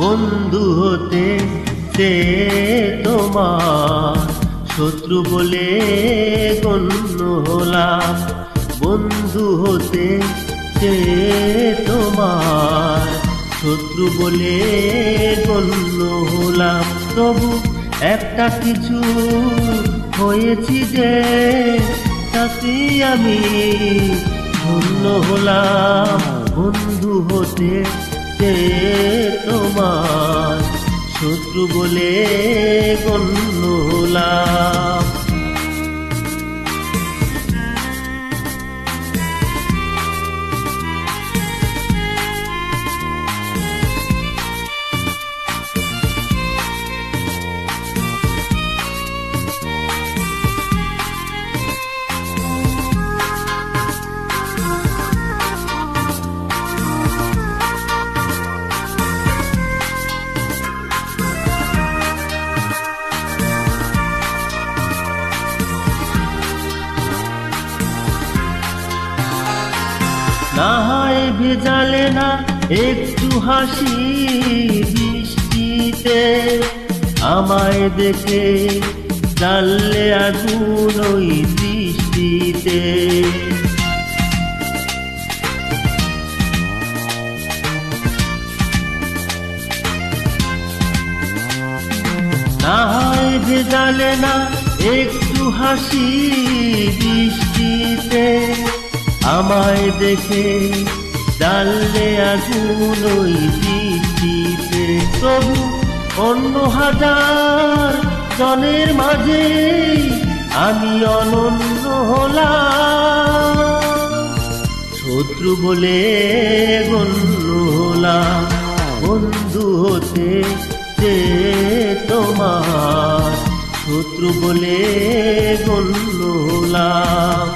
বন্ধু হতে সে তোমার শত্রু বলে গণ্য হলাম। বন্ধু হতে সে তোমার শত্রু বলে গণ্য হলাম। তবু একটা কিছু হয়েছি যে তাতে আমি ধন্য হলাম। বন্ধু হতে সে তোমার শত্রু বলে গণ্য হলাম। না হয় ভেজালে না একটু হাসি বৃষ্টিতে, আমায় দেখে জ্বাললে আগুন ওই দৃষ্টিতে। না হয় ভেজালে না একটু হাসি বৃষ্টিতে, আমায় দেখে জ্বাললে আগুন ওই বৃষ্টিতে। তবু অন্য হাজার জনের মাঝে আমি অনন্য হলাম, শত্রু বলে গণ্য হলাম। বন্ধু হতে সে তোমার শত্রু বলে গণ্য হলাম।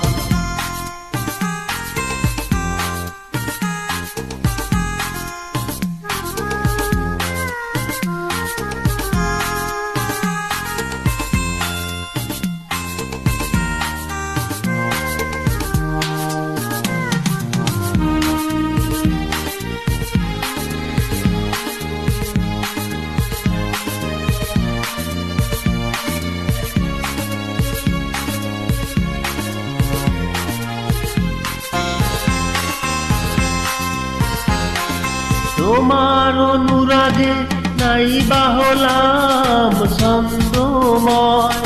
তোমার অনুরাগে নাই বা হলাম ছন্দময়,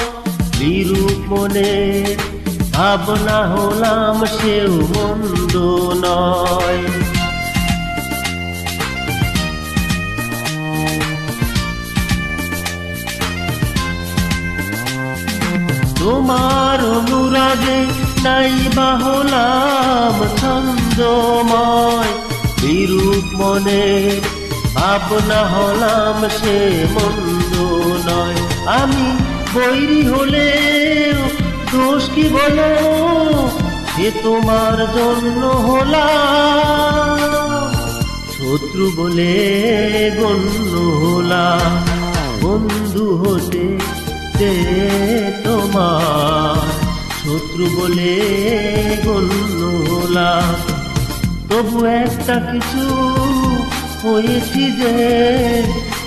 বিরূপ মনে ভাবনা হলাম সেও মন্দ নয়। তোমার অনুরাগে নাই বা হলাম ছন্দময়, বিরূপ মনে ভাবনা হলাম সে মন্দ নয়। আমি বৈরী হলে দোষ কি বলো, সে তোমার জন্য হলাম, শত্রু বলে গণ্য হলাম। বন্ধু হতে সে তোমার শত্রু বলে গণ্য হলাম। তবু একটা কিছু হয়েছি যে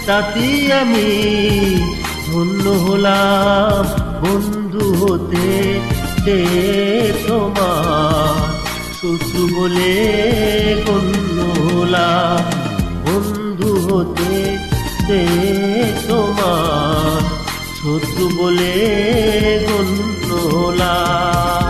তাতে আমি ধন্য হলাম। বন্ধু হতে সে তোমার শত্রু বলে গণ্য হলাম। বন্ধু হতে সে তোমার শত্রু বলে গণ্য হলাম।